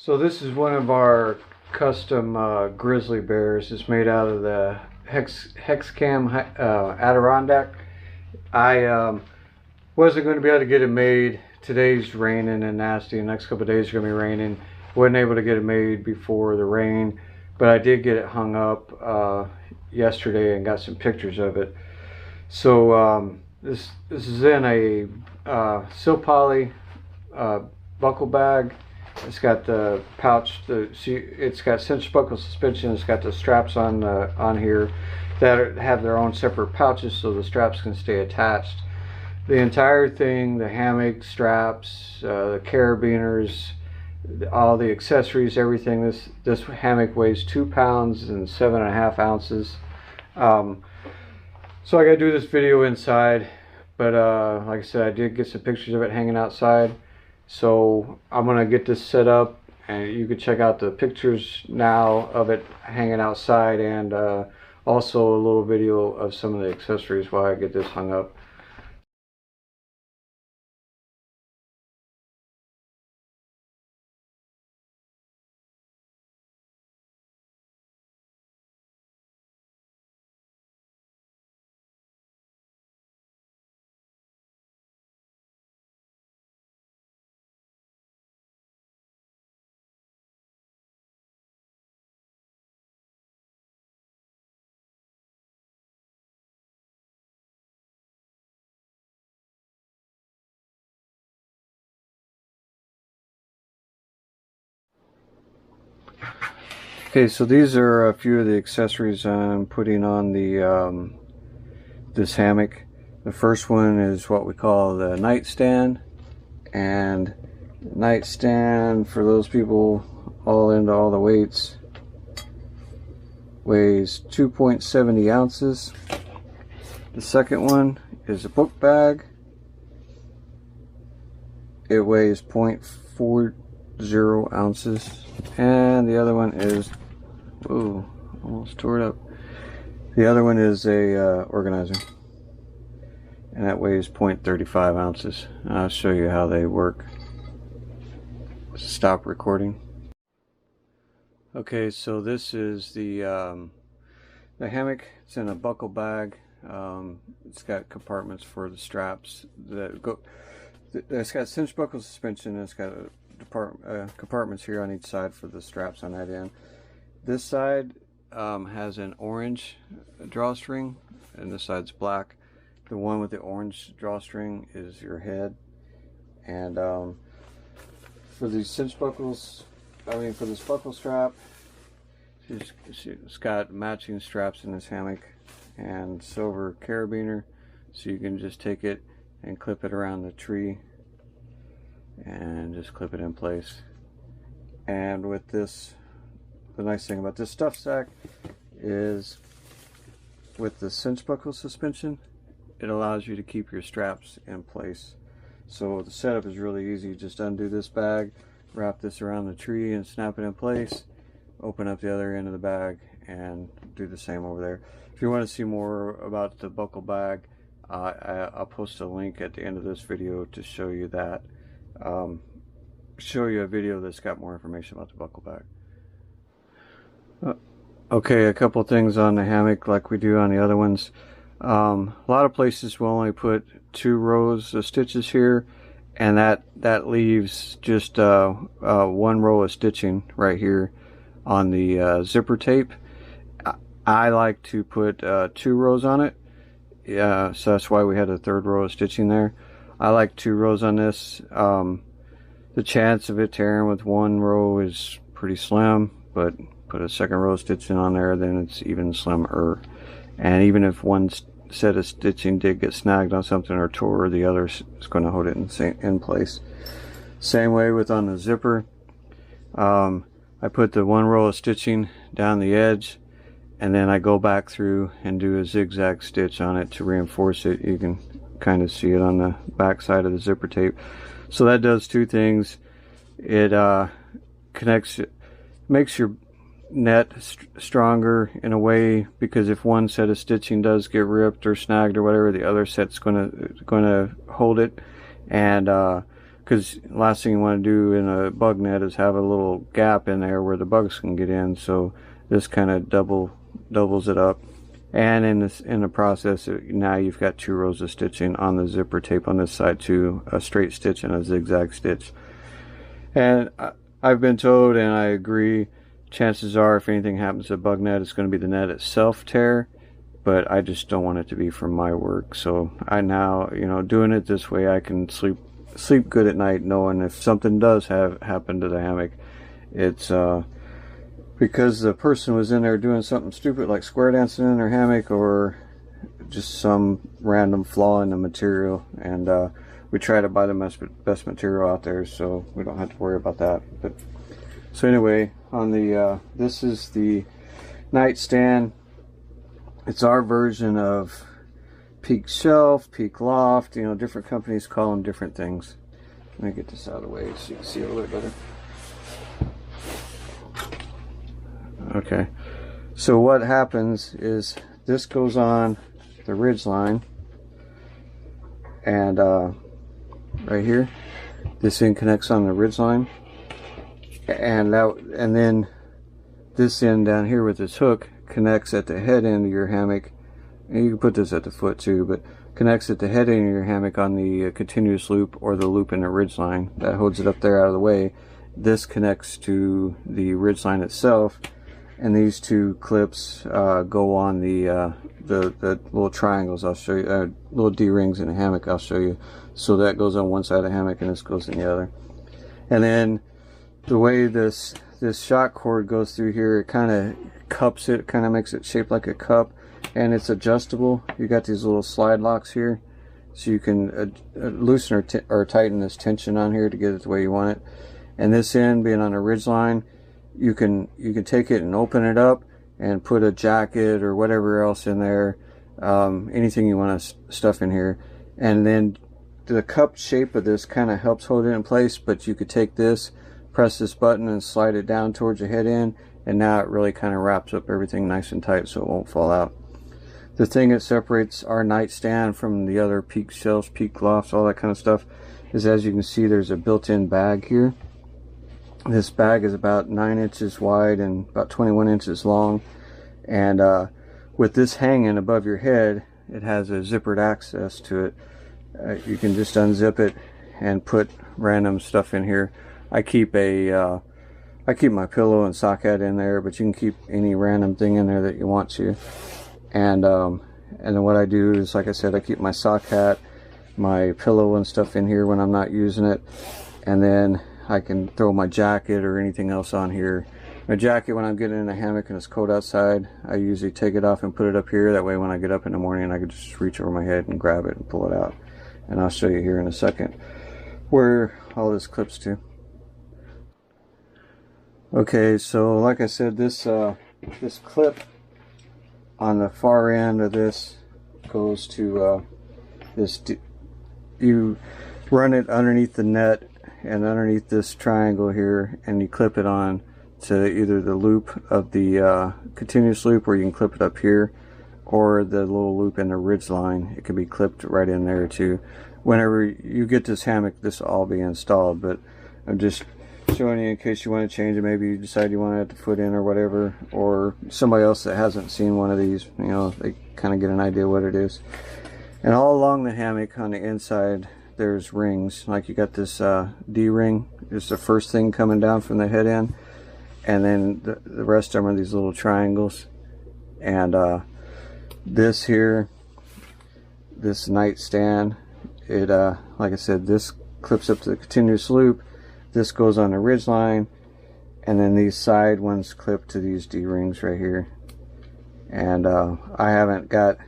So this is one of our custom grizzly bears. It's made out of the Hexcam Adirondack. I wasn't going to be able to get it made. Today's raining and nasty. The next couple of days are going to be raining. Wasn't able to get it made before the rain, but I did get it hung up yesterday and got some pictures of it. So this is in a silk poly buckle bag. It's got the pouch. It's got cinch buckle suspension. It's got the straps on here that have their own separate pouches, so the straps can stay attached. The entire thing, the hammock straps, the carabiners, all the accessories, everything. This hammock weighs 2 pounds and 7.5 ounces. So I gotta do this video inside, but like I said, I did get some pictures of it hanging outside. So I'm gonna get this set up, and you can check out the pictures now of it hanging outside, and also a little video of some of the accessories while I get this hung up. Okay, so these are a few of the accessories I'm putting on the this hammock. The first one is what we call the nightstand, and nightstand, for those people all into all the weights, weighs 2.70 ounces. The second one is a book bag. It weighs 0.40 ounces. And the other one is, ooh, almost tore it up. The other one is a organizer, and that weighs 0.35 ounces. I'll show you how they work. Stop recording. Okay, so this is the hammock. It's in a buckle bag. It's got compartments for the straps that go. It's got cinch buckle suspension, and it's got compartments here on each side for the straps on that end. This side has an orange drawstring, and this side's black. The one with the orange drawstring is your head. And for these cinch buckles, for this buckle strap, it's got matching straps in this hammock, and silver carabiner, so you can just take it and clip it around the tree and just clip it in place. And with this, the nice thing about this stuff sack is with the cinch buckle suspension, it allows you to keep your straps in place. So the setup is really easy. Just undo this bag, wrap this around the tree and snap it in place, open up the other end of the bag, and do the same over there. If you want to see more about the buckle bag, I'll post a link at the end of this video to show you that. Show you a video that's got more information about the buckle bag. Okay, a couple things on the hammock like we do on the other ones. A lot of places will only put 2 rows of stitches here, and that leaves just 1 row of stitching right here on the zipper tape. I like to put 2 rows on it. Yeah, so that's why we had a 3rd row of stitching there. I like 2 rows on this. The chance of it tearing with 1 row is pretty slim, but put a 2nd row of stitching on there, then it's even slimmer. And even if one set of stitching did get snagged on something or tore, the other is going to hold it in place. Same way with on the zipper. I put the 1 row of stitching down the edge, and then I go back through and do a zigzag stitch on it to reinforce it. You can kind of see it on the back side of the zipper tape. So that does 2 things. It makes your net stronger in a way, because if one set of stitching does get ripped or snagged or whatever, the other set's going to hold it. And because last thing you want to do in a bug net is have a little gap in there where the bugs can get in. So this kind of doubles it up. And in the process, now you've got 2 rows of stitching on the zipper tape on this side too, a straight stitch and a zigzag stitch. And I've been told, and I agree, chances are if anything happens to a bug net, it's going to be the net itself tear, but I just don't want it to be from my work. So I now, you know, doing it this way, I can sleep good at night knowing if something does happen to the hammock, it's because the person was in there doing something stupid like square dancing in their hammock, or just some random flaw in the material. And we try to buy the best material out there, so we don't have to worry about that. But so anyway, on the this is the nightstand. It's our version of peak shelf, peak loft. You know, different companies call them different things. Let me get this out of the way so you can see a little bit better. Okay, so what happens is this goes on the ridge line, and right here, this end connects on the ridge line, and then this end down here with this hook connects at the head end of your hammock. And you can put this at the foot too, but connects at the head end of your hammock on the continuous loop or the loop in the ridge line that holds it up there out of the way. This connects to the ridge line itself. And these 2 clips go on the little triangles I'll show you, little D-rings in a hammock I'll show you. So that goes on one side of the hammock and this goes in the other. And then the way this shock cord goes through here, it kind of cups it, kind of makes it shaped like a cup, and it's adjustable. You got these little slide locks here, so you can loosen or tighten this tension on here to get it the way you want it. And this end being on a ridge line, you can take it and open it up and put a jacket or whatever else in there, anything you want to stuff in here. And then the cup shape of this kind of helps hold it in place, but you could take this, press this button and slide it down towards your head end, and now it really kind of wraps up everything nice and tight so it won't fall out. The thing that separates our nightstand from the other peak shelves, peak lofts, all that kind of stuff, is as you can see there's a built-in bag here. This bag is about 9 inches wide and about 21 inches long, and with this hanging above your head, it has a zippered access to it. You can just unzip it and put random stuff in here. I keep my pillow and sock hat in there, but you can keep any random thing in there that you want to. And then what I do is, like I said, I keep my sock hat, my pillow and stuff in here when I'm not using it, and then I can throw my jacket or anything else on here. My jacket, when I'm getting in a hammock and it's cold outside, I usually take it off and put it up here. That way when I get up in the morning, I can just reach over my head and grab it and pull it out. And I'll show you here in a second where all this clips to. Okay, so like I said, this clip on the far end of this goes to you run it underneath the net and underneath this triangle here, and you clip it on to either the loop of the continuous loop, or you can clip it up here, or the little loop in the ridge line. It can be clipped right in there too. Whenever you get this hammock, this will all be installed, but I'm just showing you in case you want to change it. Maybe you decide you want to add the foot in or whatever, or somebody else that hasn't seen one of these, you know, they kind of get an idea what it is. And all along the hammock on the inside there's rings. Like you got this D-ring is the first thing coming down from the head end, and then the rest of them are these little triangles. And this here, this nightstand, it like I said, this clips up to the continuous loop, this goes on the ridge line, and then these side ones clip to these D-rings right here. And I've got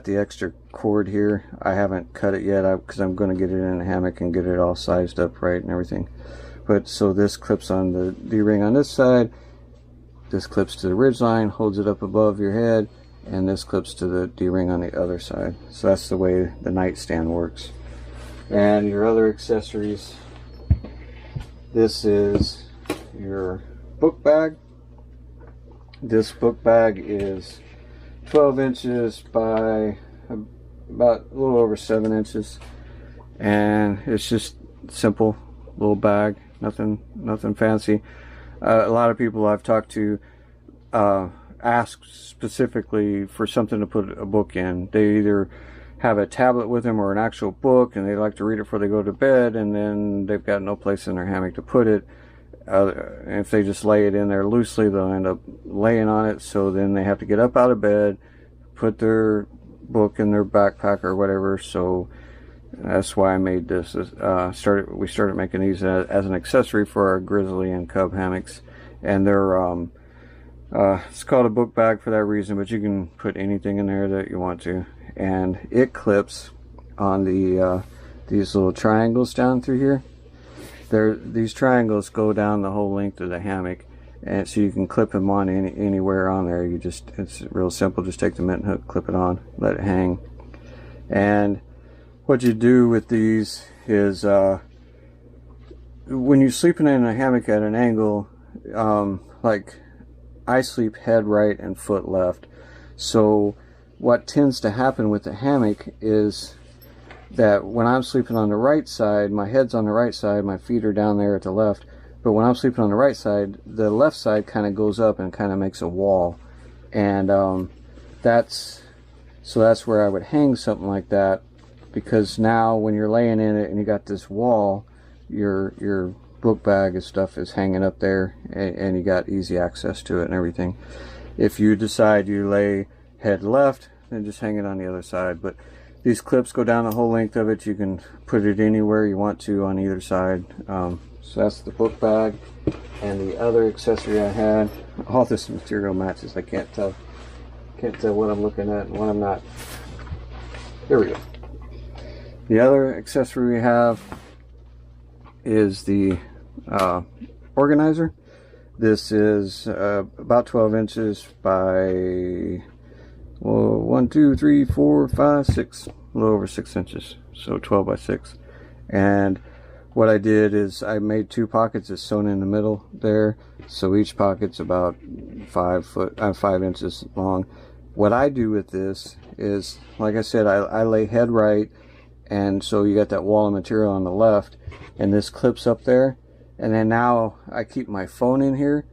the extra cord here. I haven't cut it yet because I'm going to get it in a hammock and get it all sized up right and everything. But so this clips on the D-ring on this side, this clips to the ridge line, holds it up above your head, and this clips to the D-ring on the other side. So that's the way the nightstand works. And your other accessories, this is your book bag. This book bag is 12 inches by about a little over 7 inches, and it's just simple little bag, nothing fancy. A lot of people I've talked to ask specifically for something to put a book in. They either have a tablet with them or an actual book, and they like to read it before they go to bed, and then they've got no place in their hammock to put it. If they just lay it in there loosely, they'll end up laying on it, so then they have to get up out of bed, put their book in their backpack or whatever. So that's why I made this. We started making these as an accessory for our Grizzly and Cub hammocks, and they're it's called a book bag for that reason, but you can put anything in there that you want to. And it clips on the these little triangles down through here. These triangles go down the whole length of the hammock, and so you can clip them on anywhere on there. It's real simple. Just take the mitten hook, clip it on, let it hang. And what you do with these is when you're sleeping in a hammock at an angle, like I sleep head right and foot left. So what tends to happen with the hammock is that when I'm sleeping on the right side, my head's on the right side, my feet are down there at the left. But when I'm sleeping on the right side, the left side kind of goes up and kind of makes a wall. And that's where I would hang something like that, because now when you're laying in it and you got this wall, your book bag and stuff is hanging up there, and you got easy access to it and everything. If you decide you lay head left, then just hang it on the other side. But these clips go down the whole length of it. You can put it anywhere you want to on either side. So that's the book bag. And the other accessory I had, all this material matches. I can't tell what I'm looking at and what I'm not. There we go. The other accessory we have is the organizer. This is about 12 inches by 1, 2, 3, 4, 5, 6, a little over 6 inches, so 12 by 6. And what I did is I made 2 pockets that's sewn in the middle there, so each pocket's about 5 inches long. What I do with this is, like I said, I lay head right, and so you got that wall of material on the left, and this clips up there. And then now I keep my phone in here,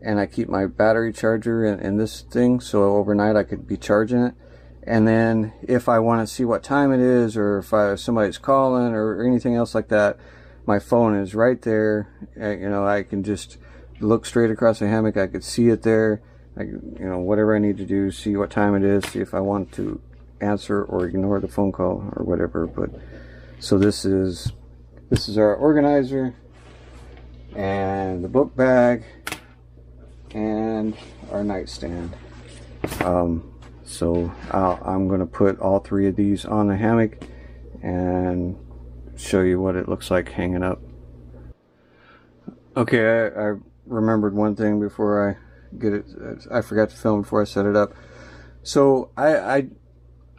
and I keep my battery charger in this thing, so overnight I could be charging it. And then if I want to see what time it is, or if somebody's calling or anything else like that, my phone is right there. You know, I can just look straight across the hammock. I could see it there. Whatever I need to do, see what time it is, see if I want to answer or ignore the phone call or whatever. But so this is our organizer, and the book bag, and our nightstand. So I'm going to put all 3 of these on the hammock and show you what it looks like hanging up. Okay, I remembered one thing before I get it. I forgot to film before I set it up. So I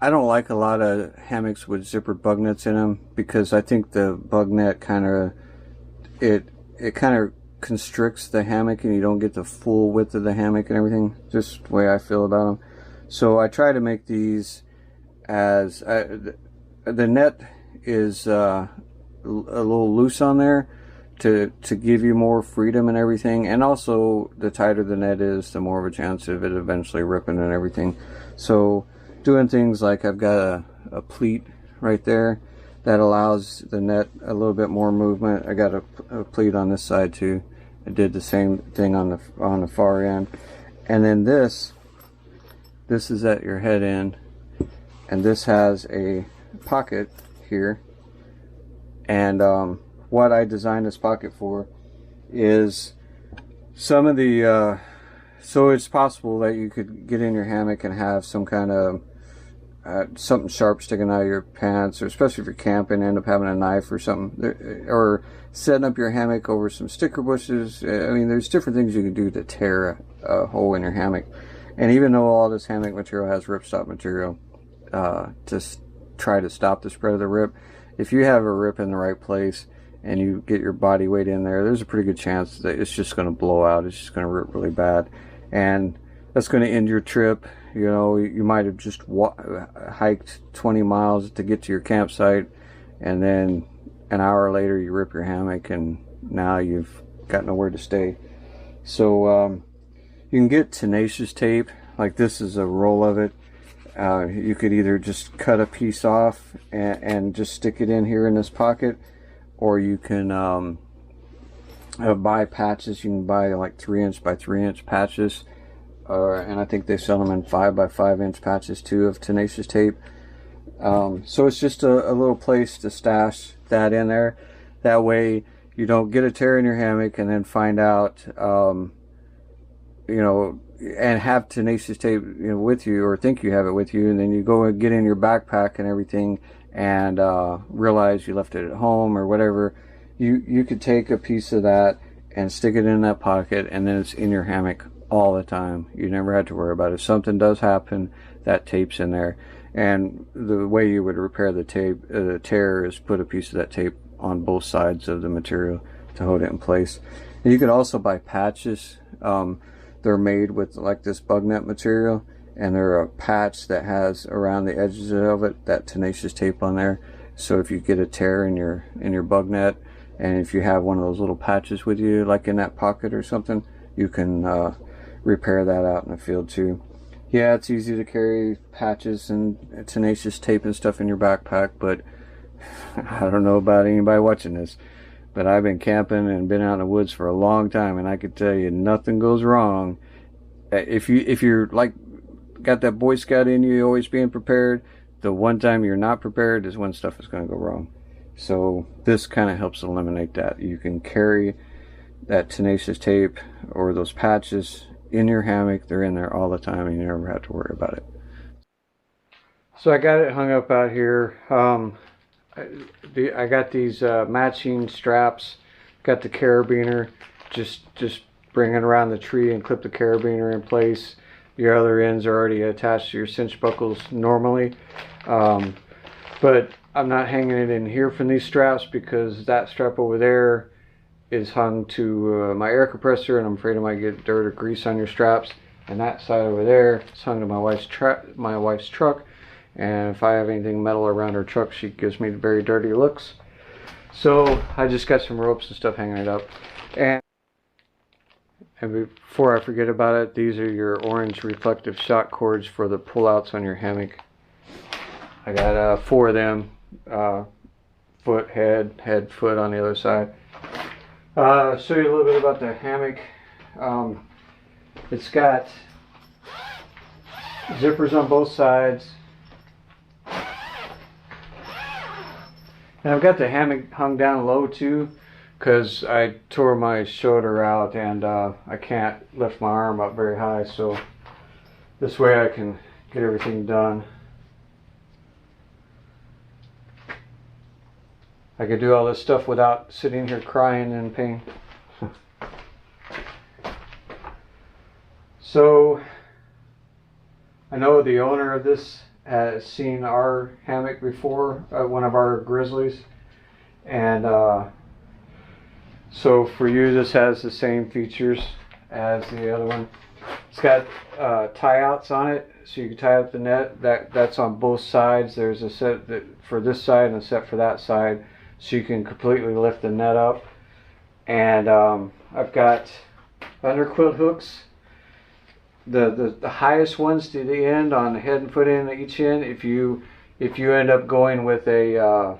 don't like a lot of hammocks with zippered bug nets in them, because I think the bug net kind of constricts the hammock, and you don't get the full width of the hammock and everything. Just the way I feel about them. So I try to make these as the net is a little loose on there to give you more freedom and everything. And also, the tighter the net is, the more of a chance of it eventually ripping and everything. So doing things like I've got a pleat right there that allows the net a little bit more movement. I got a pleat on this side too. I did the same thing on the far end. And then this is at your head end, and this has a pocket here. And what I designed this pocket for is some of the so it's possible that you could get in your hammock and have some kind of something sharp sticking out of your pants, or especially if you're camping, end up having a knife or something, or setting up your hammock over some sticker bushes. I mean, there's different things you can do to tear a hole in your hammock. And even though all this hammock material has ripstop material to try to stop the spread of the rip, if you have a rip in the right place and you get your body weight in there, there's a pretty good chance that it's just going to blow out. It's just going to rip really bad, and that's going to end your trip. You know, you might have just hiked 20 miles to get to your campsite, and then an hour later you rip your hammock and now you've got nowhere to stay. So you can get tenacious tape, like this is a roll of it. You could either just cut a piece off and just stick it in here in this pocket, or you can buy patches. You can buy like 3" by 3" patches, and I think they sell them in 5" by 5" patches too of tenacious tape. So it's just a little place to stash that in there. That way you don't get a tear in your hammock and then find out, you know, and have tenacious tape, you know, with you, or think you have it with you, and then you go and get in your backpack and everything and realize you left it at home or whatever. You could take a piece of that and stick it in that pocket, and then it's in your hammock all the time. You never had to worry about it. If something does happen, that tape's in there. And the way you would repair the tape, the tear, is put a piece of that tape on both sides of the material to hold it in place. And you could also buy patches. They're made with like this bug net material, and they're a patch that has around the edges of it that tenacious tape on there. So if you get a tear in your bug net, and if you have one of those little patches with you, like in that pocket or something, you can repair that out in the field too. Yeah, it's easy to carry patches and tenacious tape and stuff in your backpack, but I don't know about anybody watching this, but I've been camping and been out in the woods for a long time, and I can tell you nothing goes wrong. If you're like got that Boy Scout in you, always being prepared, the one time you're not prepared is when stuff is going to go wrong. So this kind of helps eliminate that. You can carry that tenacious tape or those patches in your hammock. They're in there all the time, and you never have to worry about it. So I got it hung up out here. I got these matching straps. Got the carabiner. Just bring it around the tree and clip the carabiner in place. Your other ends are already attached to your cinch buckles normally, but I'm not hanging it in here from these straps because that strap over there is hung to my air compressor, and I'm afraid I might get dirt or grease on your straps. And that side over there is hung to my wife's truck, and if I have anything metal around her truck, she gives me very dirty looks. So I just got some ropes and stuff hanging it up. And before I forget about it, these are your orange reflective shock cords for the pullouts on your hammock. I got 4 of them, foot, head, foot on the other side. Show you a little bit about the hammock. It's got zippers on both sides. And I've got the hammock hung down low too, because I tore my shoulder out and I can't lift my arm up very high, so this way I can get everything done. I could do all this stuff without sitting here crying in pain. So I know the owner of this has seen our hammock before, one of our Grizzlies, and so for you this has the same features as the other one. It's got tie outs on it, so you can tie up the net. That's on both sides. There's a set for this side and a set for that side, so you can completely lift the net up. And I've got underquilt hooks. The highest ones to the end on the head and foot end at each end. If you end up going with a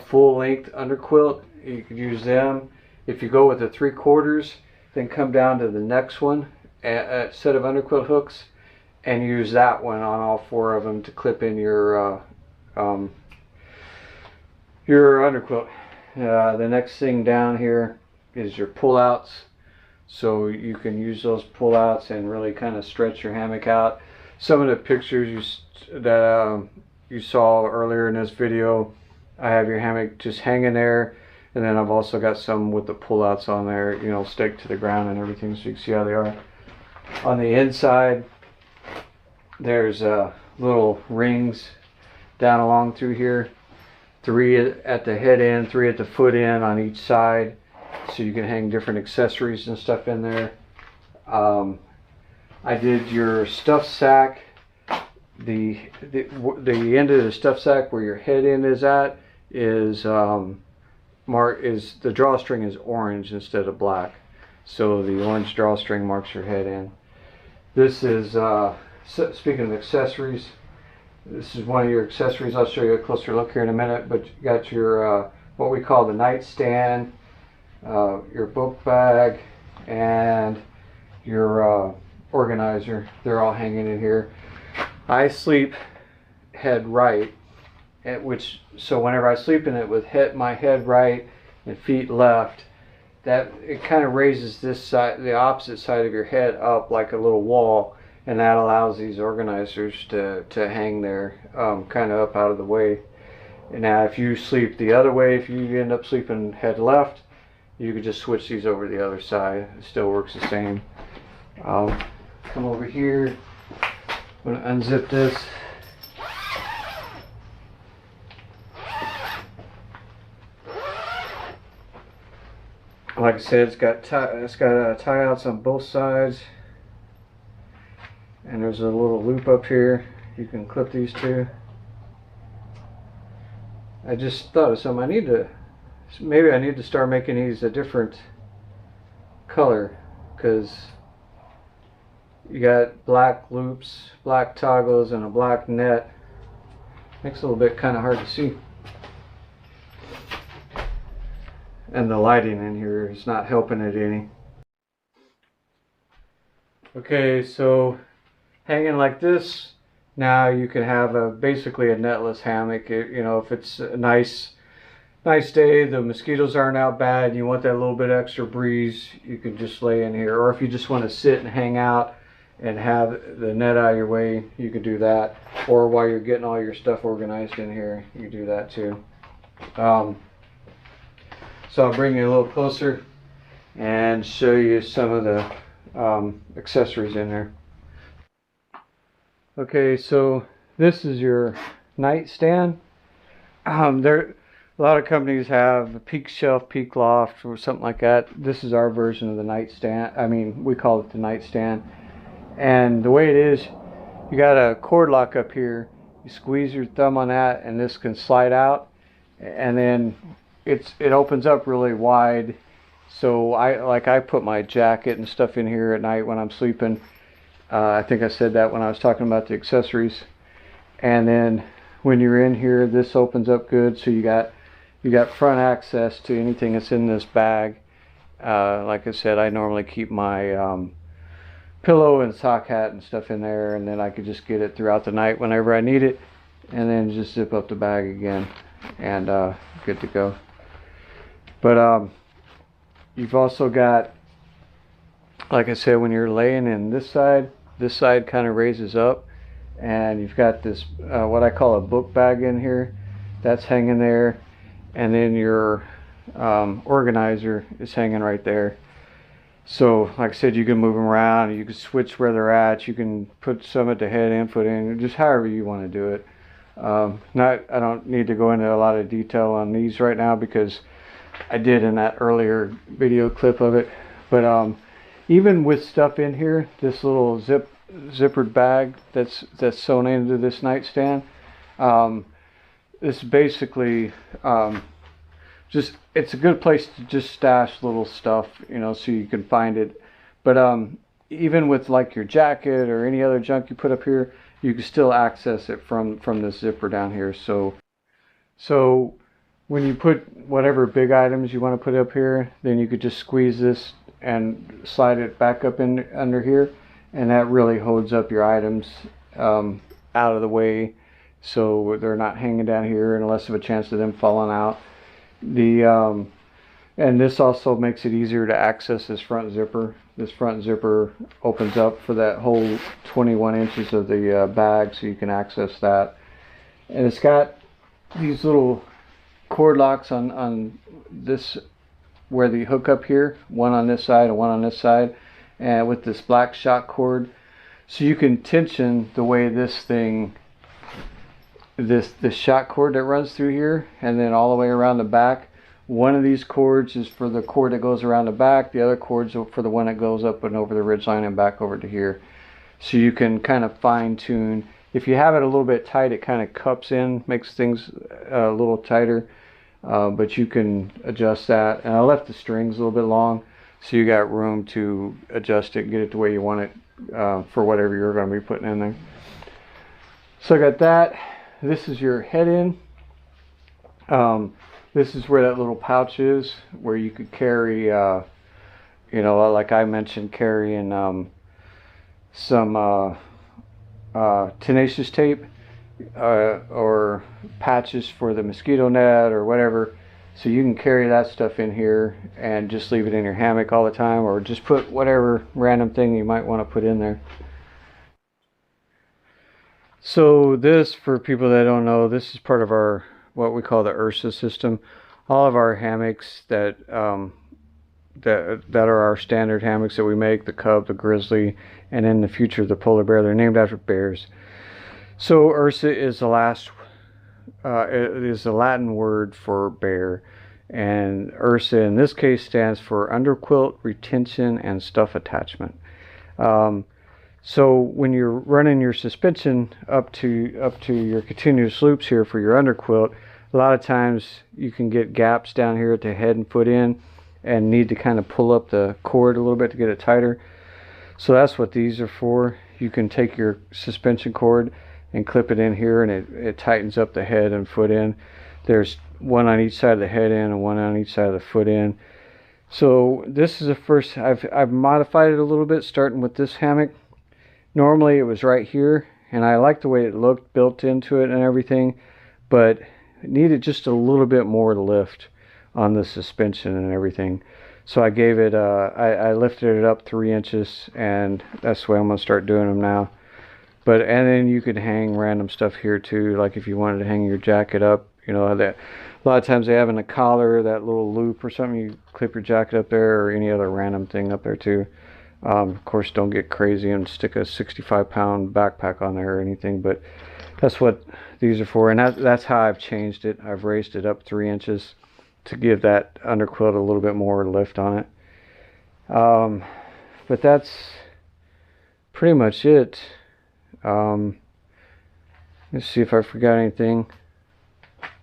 full length underquilt, you could use them. If you go with the 3/4, then come down to the next one, a set of underquilt hooks, and use that one on all 4 of them to clip in your underquilt. The next thing down here is your pullouts. So you can use those pullouts and really kind of stretch your hammock out. Some of the pictures that you saw earlier in this video, I have your hammock just hanging there, and then I've also got some with the pullouts on there, you know, stick to the ground and everything, so you can see how they are. On the inside, there's little rings down along through here, 3 at the head end, 3 at the foot end on each side, so you can hang different accessories and stuff in there. I did your stuff sack. The end of the stuff sack where your head end is at is the drawstring is orange instead of black, so the orange drawstring marks your head in. This is speaking of accessories, this is one of your accessories. I'll show you a closer look here in a minute, but you got your what we call the nightstand, your book bag, and your organizer. They're all hanging in here. I sleep head right, so whenever I sleep in it with my head right and feet left, that it kind of raises this side, the opposite side of your head up like a little wall, and that allows these organizers to hang there kind of up out of the way. And now if you sleep the other way, if you end up sleeping head left, you could just switch these over to the other side. It still works the same. I'll come over here. I'm going to unzip this. Like I said, it's got tie outs on both sides, and there's a little loop up here. You can clip these two. I just thought of something. Maybe I need to start making these a different color, because you got black loops, black toggles, and a black net. Makes it a little bit kind of hard to see. And the lighting in here is not helping it any. Okay, so hanging like this, now you can have basically a netless hammock. You know, if it's a nice day, the mosquitoes aren't out bad, and you want that little bit extra breeze, you can just lay in here. Or if you just want to sit and hang out and have the net out of your way, you can do that. Or while you're getting all your stuff organized in here, you do that too. So I'll bring you a little closer and show you some of the accessories in there. Okay, so this is your nightstand. A lot of companies have a peak shelf, peak loft, or something like that. This is our version of the nightstand. I mean, we call it the nightstand. And the way it is, you got a cord lock up here. You squeeze your thumb on that, and this can slide out, and then it opens up really wide. So I put my jacket and stuff in here at night when I'm sleeping. I think I said that when I was talking about the accessories. And then when you're in here, this opens up good, so you got front access to anything that's in this bag. Like I said, I normally keep my pillow and sock hat and stuff in there, and then I could just get it throughout the night whenever I need it, and then just zip up the bag again, and good to go. But you've also got, like I said, when you're laying in this side kind of raises up, and you've got this what I call a book bag in here that's hanging there, and then your organizer is hanging right there. So like I said, you can move them around, you can switch where they're at, you can put some at the head, input in, just however you want to do it. I don't need to go into a lot of detail on these right now, because I did in that earlier video clip of it. But even with stuff in here, this little zippered bag that's sewn into this nightstand, this basically it's a good place to just stash little stuff, you know, so you can find it. But even with like your jacket or any other junk you put up here, you can still access it from this zipper down here. So when you put whatever big items you want to put up here, then you could just squeeze this and slide it back up in under here, and that really holds up your items out of the way, so they're not hanging down here and less of a chance of them falling out. And this also makes it easier to access this front zipper. This front zipper opens up for that whole 21 inches of the bag, so you can access that. And it's got these little cord locks on this, where the hook up here, one on this side and one on this side, and with this black shock cord, so you can tension the way this thing, this shock cord that runs through here and then all the way around the back. One of these cords is for the cord that goes around the back, the other cord's for the one that goes up and over the ridgeline and back over to here. So you can kind of fine tune. If you have it a little bit tight, it kind of cups in, makes things a little tighter. but you can adjust that. And I left the strings a little bit long, so you got room to adjust it, get it the way you want it for whatever you're going to be putting in there. So I got that. This is your head in. This is where that little pouch is, where you could carry, you know, like I mentioned, carrying some tenacious tape or patches for the mosquito net or whatever. So you can carry that stuff in here and just leave it in your hammock all the time, or just put whatever random thing you might want to put in there. So this, for people that don't know, this is part of our, what we call the URSA system. All of our hammocks that that are our standard hammocks that we make, the Cub, the Grizzly, and in the future the Polar Bear, they're named after bears. So URSA is the last, it is the Latin word for bear, and URSA in this case stands for Underquilt Retention and Stuff Attachment. So when you're running your suspension up to your continuous loops here for your underquilt, a lot of times you can get gaps down here at the head and foot end and need to kind of pull up the cord a little bit to get it tighter. So that's what these are for. You can take your suspension cord and clip it in here, and it tightens up the head and foot end. There's one on each side of the head end and one on each side of the foot end. So this is the first, I've modified it a little bit, starting with this hammock. Normally it was right here, and I liked the way it looked built into it and everything, but it needed just a little bit more lift on the suspension and everything. So I gave it, I lifted it up 3 inches, and that's the way I'm going to start doing them now. But, and then you could hang random stuff here too, like if you wanted to hang your jacket up, you know, that a lot of times they have in the collar that little loop or something, you clip your jacket up there, or any other random thing up there too. Of course, don't get crazy and stick a 65-pound backpack on there or anything, but that's what these are for. And that's how I've changed it. I've raised it up 3 inches to give that underquilt a little bit more lift on it. But that's pretty much it. Let's see if I forgot anything.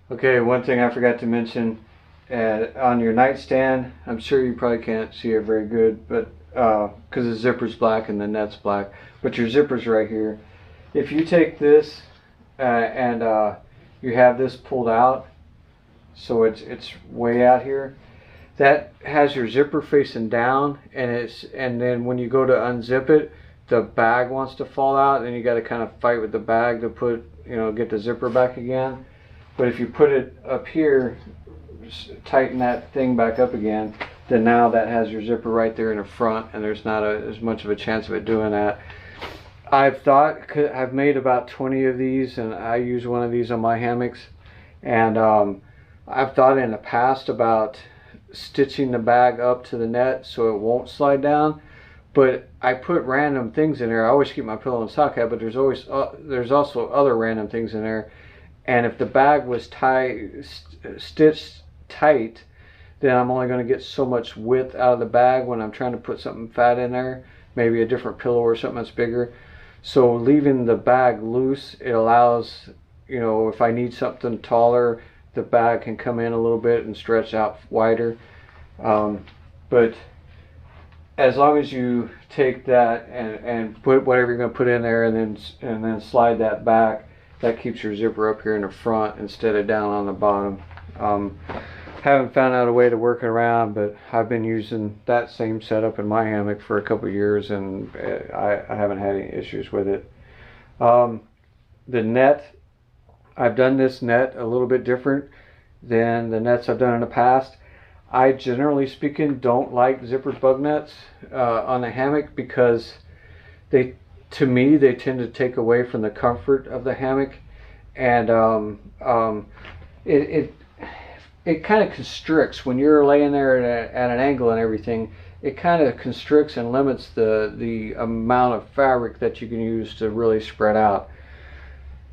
Okay, one thing I forgot to mention, on your nightstand, I'm sure you probably can't see it very good, but because the zipper's black and the net's black, but your zipper's right here. If you take this and you have this pulled out, so it's way out here, that has your zipper facing down, and then when you go to unzip it, the bag wants to fall out, and you got to kind of fight with the bag to put, you know, get the zipper back again. But if you put it up here, tighten that thing back up again, then now that has your zipper right there in the front, and there's not as much of a chance of it doing that. I've made about 20 of these, and I use one of these on my hammocks, and I've thought in the past about stitching the bag up to the net so it won't slide down, but I put random things in there. I always keep my pillow and sock hat, but there's also other random things in there, and if the bag was stitched tight, then I'm only going to get so much width out of the bag when I'm trying to put something fat in there, maybe a different pillow or something that's bigger. So leaving the bag loose, it allows, you know, if I need something taller, the bag can come in a little bit and stretch out wider. But as long as you take that and put whatever you're going to put in there, and then slide that back, that keeps your zipper up here in the front instead of down on the bottom. Haven't found out a way to work it around, but I've been using that same setup in my hammock for a couple of years, and I haven't had any issues with it. The net, I've done this net a little bit different than the nets I've done in the past. I, generally speaking, don't like zippered bug nets on the hammock, because to me they tend to take away from the comfort of the hammock, and it kind of constricts when you're laying there at an angle and everything. It kind of constricts and limits the amount of fabric that you can use to really spread out.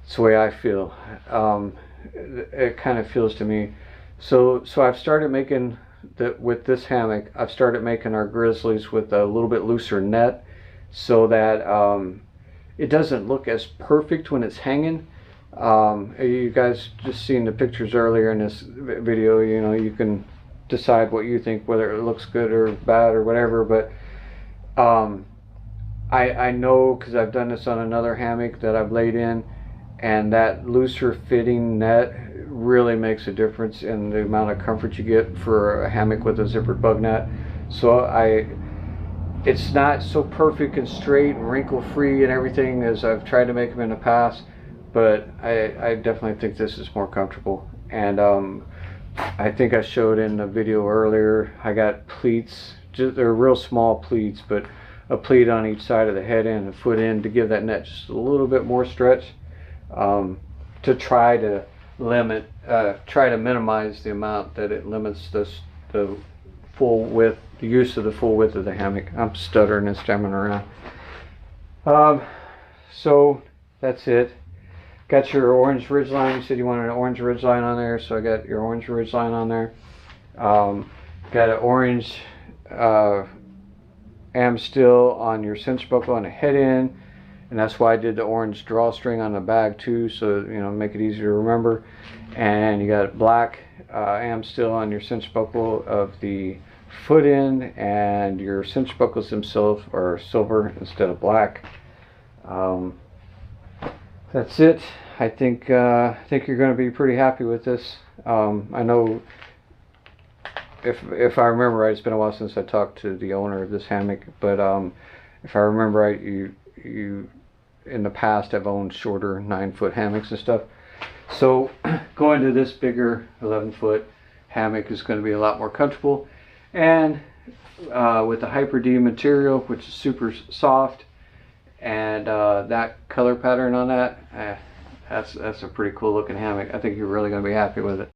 It's the way I feel. It kind of feels to me. So I've started making with this hammock, I've started making our Grizzlies with a little bit looser net, so that it doesn't look as perfect when it's hanging. You guys just seen the pictures earlier in this video. You know, you can decide what you think, whether it looks good or bad or whatever, but I know, because I've done this on another hammock that I've laid in, and that looser fitting net really makes a difference in the amount of comfort you get for a hammock with a zippered bug net. So it's not so perfect and straight and wrinkle free and everything as I've tried to make them in the past, but I definitely think this is more comfortable. And I think I showed in the video earlier, I got pleats, they're real small pleats, but a pleat on each side of the head end and foot end to give that net just a little bit more stretch, to try to minimize the amount that it limits the full width, the use of the full width of the hammock. I'm stuttering and stammering around. So that's it. Got your orange ridgeline. You said you wanted an orange ridgeline on there, so I got your orange ridgeline on there. Got an orange am still on your cinch buckle on the head end, and that's why I did the orange drawstring on the bag too, so you know, make it easier to remember. And you got black am still on your cinch buckle of the foot end, and your cinch buckles themselves are silver instead of black. That's it. I think you're going to be pretty happy with this. I know, if I remember right, it's been a while since I talked to the owner of this hammock, but if I remember right, you in the past have owned shorter 9-foot hammocks and stuff. So going to this bigger 11-foot hammock is going to be a lot more comfortable, and with the Hyper D material, which is super soft, and that color pattern on that, that's a pretty cool looking hammock. I think you're really going to be happy with it.